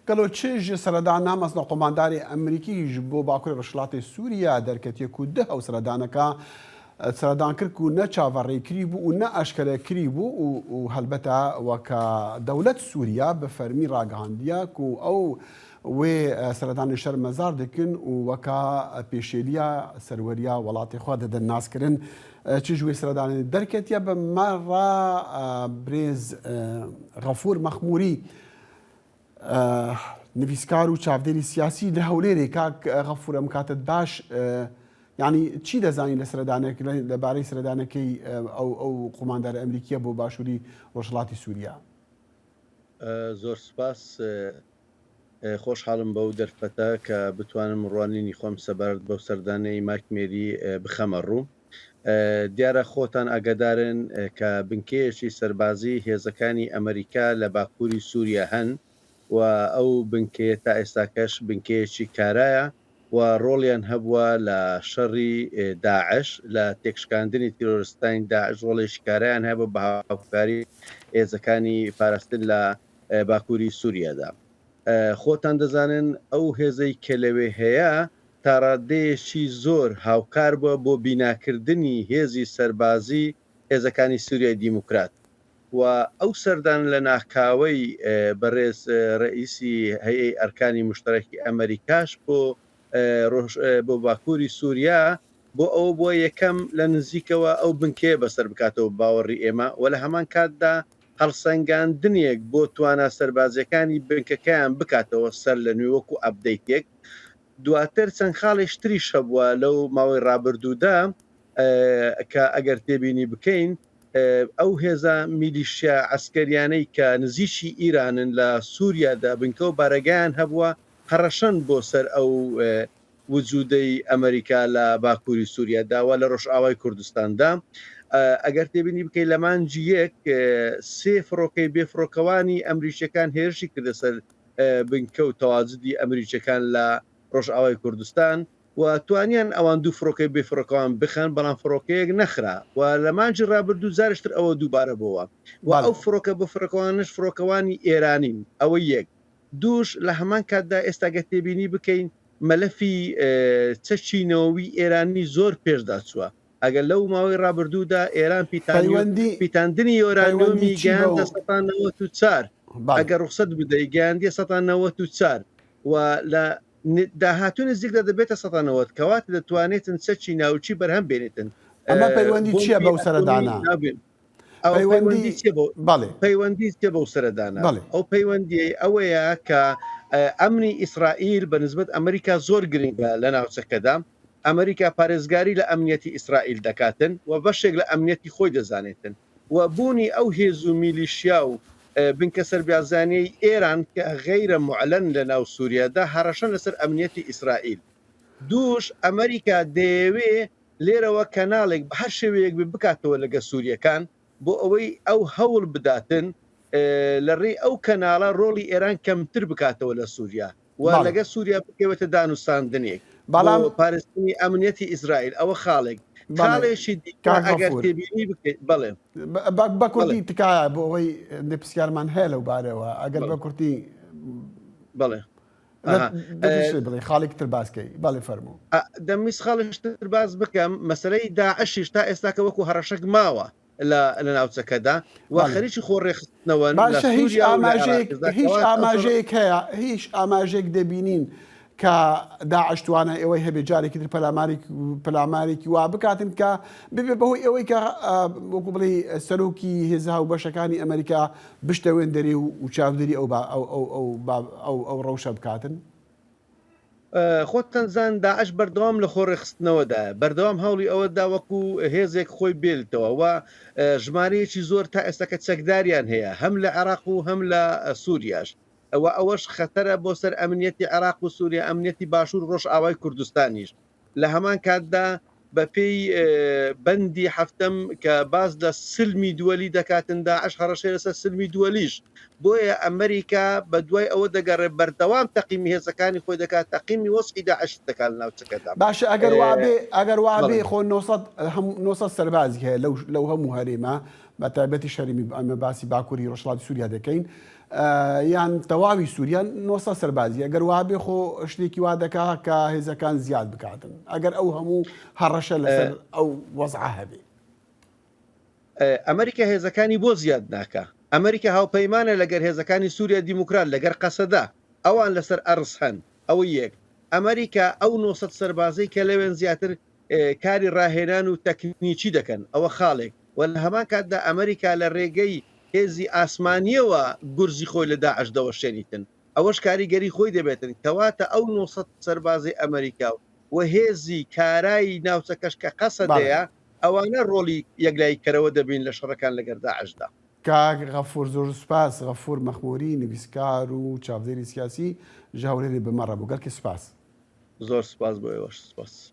قالوا تشيج سردانا مصنع قمانداري أمريكي جبو باكوري رشلاطي سوريا دركتي كوده أو سردانكا سردان كركو نتشافري كريبو ونا أشكال كريبو وهلبتا وكا دولة سوريا بفرمي راقهانديا كو أو وسردان الشر مزار دكن وكا بيشيليا سروريا ولاتي خواد الناس كرن تشجوي سردان دركتيا بمرة بريز غفور مخموري نفيسكار وشافديري سياسي لهوليري كاك غفور مكاتب باش يعني تشي دزاني لسردانك لباري سردانكي او قماندار امريكيه بو باشوري روشلاتی سوريا زۆر سپاس خۆشحاڵم بەو دەرفەتە کە بتوانم ڕوانینی خۆم سەبارەت بەو سەردانەی ماکمێری بخەمە ڕوو دیارە خۆتان ئاگادارن کە بنکەیەکی سەربازی هێزەکانی ئەمریکا لە باکووری سووریا هەن و ئەو بنکەیە تا ئێستاکەش بنکەیەکی کارایە و ڕۆڵیان هەبووە لە شەڕی داعش لە تێکشکاندنی تیرۆریستانی داعش ڕۆڵێکی کارایان هەبوو بە هاوکاری هێزەکانی پاراستن لە باکووری سووریادا. خۆتان دەزانن ئەو هێزەی کە لەوێ هەیە تا ڕادەیەکی زۆر هاوکار بووە بۆ بیناکردنی هێزی سەربازی هێزەکانی سووریای دیموکرات و ئەو سەردان لە ناکاوەی بەڕێز ڕئیسی هەیەی ئەرکانی مشتەرەکی ئەمریکاش بۆ باکووری سووریا بۆ ئەو بۆ یەکەم لە نزیکەوە ئەو بنکەیە بەسەر بکاتەوە باوەڕی ئێمە و لە هەمان کاتدا هەڵسەنگاندنێک بۆ توانە سەربازیەکانی بنکەکەیان بکاتەوە سەر لە نوێ وەکو ئەپدەیتێک دواتر چەند خاڵێک تریش هەبووە لەو ماوەی ڕابردوودا کە ئەگەر تێبینی بکەین ئەو هێزە میلیشیا عسکەریانەی کە نزیشی ئیرانن لە سووریادا بنکە و بارەگایان هەبووە هەڕەشەن بۆ سەر ئەو وجودەی ئەمریکا لە باکووری سووریاداوە لە ڕۆژئاوای کوردستاندا ئەگەر تێبینی بکەیت لە مانجی یەک سێ فڕۆکەی بێفڕۆکەوانی ئەمریکیەکان هێرشی کردە سەر بنکە و تەواجدی ئەمریکیەکان لە ڕۆژئاوای کوردستان و توانیان ئەوان دوو فڕۆکەی بێفڕۆکەوان بخەن بەڵام فڕۆکەیەک نەخرا و لە مانجی ڕابردوو زارشتر ئەوە دووبارە بووە و ئەو فڕۆکە بەفڕۆکەوانش فڕۆکەوانی ئێرانین ئەوە یەک دووش لە هەمان کاتدا ئێستا گە تێبینی بکەین مەلەفی چەچینەوەوی ئێرانی زۆر پێشدا چووە ئەگەر لەو ماوەی ڕابردوودا ئێران پیتاندنی یۆرانیۆمی گەیاندە 1994 ئەگەر ڕوخسەت بدەی گەیاندیە 1994 و لە داهاتوو نزیکدا دەبێتە 1990 کەواتە دەتوانێتن چەکی ناوچی بەرهەم بێنێتن ئەمە پەیوەندی چییە بەو سەردانە پەیوەندی چێ بەو سەردانە ئەو پەیوەندی ئەوەیە کە ئەمنی ئیسرائیل بەنسبەت ئەمریکا زۆر گرنگە لە ناوچەکەدا ئەمریکا پارێزگاری لە ئەمنیەتی ئیسرائیل دەکاتن و بەشێک لە ئەمنیەتی خۆی دەزانێتن و بوونی ئەو هێز و میلیشیا و بنکە سەربازانەی ئێران کە غەیرە معلەن لە ناو سووریادا هەڕەشەن لەسەر ئەمنیەتی ئیسرائیل دووش ئەمریکا دەیەوێ لێرەوە کەناڵێک بە هەر شێوەیەک بکاتەوە لەگە سووریەکان بۆ ئەوەی ئەو هەوڵ بداتن لە ڕێی ئەو کەناڵە ڕۆڵی ئێران کەمتر بکاتەوە لە سووریا و لەگە سووریا بکەوێتە دانوستاندنێک بەڵام پارێزبوونی ئەمنیەتی ئیسرائیل ئەوە خاڵێک خاڵێکی ئەگەر تێبینی بکەیت بڵێ بە کوردی تکایە بۆ ئەوەی نپسیارمان هەیە لەو بارەوە ئەگەر بە کورتی بڵێ بڵێ خاڵێک تر باسکەی بەڵێ فەرموو دەمیست خاڵشتر باز بکەم مەسەلەی داعشیش تا ئێستاکە وەکو هەڕەشەک ماوە لە ناوچەکەدا و خەریکی خۆڕێخستنەوە هیچ ئاماژەیەک دەبینین کە داعش توانە ئێوەی هەبێ جارێکی تر پەلامارێکی وا بکاتن کە ببێ بەهۆی ئەوەی کە وەکو بڵێ سەرۆکی هێزا و بەشەکانی ئەمریکا بشتەوێن دەرێ و چاودێری ئەو ڕەوشە بکاتن خۆتان زان داعش بەردەوام لە خۆڕێخستنەوەدا بەردەوام هەوڵی ئەوەدا وەکو هێزێک خۆی بێتەوە و ژمارەیەکی زۆر تا ئێستاکە چەکداریان هەیە هەم لە عێراق و هەم لە سووریاش ئەوەش خەتەرە بۆ سەر ئەمنیەتی عێراق و سووریا ئەمنیەتی باشوور ڕۆژئاوای کوردستانیش لە هەمان کاتدا بە پێی بەندی هەفتەم کە باز لە سلمی دووەلی دەکاتن داعش هەڕەشەی لەسەر سلمی دووەلیش بۆیە ئەمریکا بە دوای ئەوە دەگەڕێ بەردەوام تەقیمی هێزەکانی خۆی دەکات تەقیمی وەسعی داعش دەکات لە ناوچەکەدا باشە ئەگەر وابێ خۆ 900 سەربازی هەیە لەو هەموو هەرێمە بە تایبەتی شەریمی ئەمە باسی باکووری ڕۆژهەڵاتی سووریا دەکەین یان تەواوی سووریا 900 سەربازی ئەگەر وا بێ خۆ شتێکی وا دەکا کە هێزەکان زیاد بکاتن ئەگەر ئەو هەموو هەڕەشە لەسەر ئەو وەزعە هەبێ. ئەمریکا هێزەکانی بۆ زیاد ناکە. ئەمریکا هاوپەیمانە لەگەر هێزەکانی سووریا دیموکرات لەگەر قەسەدا ئەوان لەسەر ئەرس هەن. ئەوە یەک. ئەمریکا ئەو 900 سەربازەی کە لەوێن زیاتر کاری ڕاهێنان و تەکنیکی دەکەن ئەوە خاڵێک و لە هەمان کاتدا ئەمریکا لە ڕێگەی هێزی ئاسمانیەوە گورزی خۆی لە داعشدەوە شێنیتن ئەوەش کاریگەری خۆی دەبێتن کەواتە ئەو 900 سەربازی ئەمریکا و هێزی کارایی ناوچەکەش کە قەسەدەیە ئەوانە ڕۆلی یەکلایکەرەوە دەبین لە شەڕەکان لەگەر داعشدا. کاک غەفور زۆر سوپاس. غەفور مەخموری نویسکار و چاودێری سیاسی ژاولێری بمەڕە بوو گەلکی سوپاس. زۆر سپاس بۆ ئێوەش سپاس.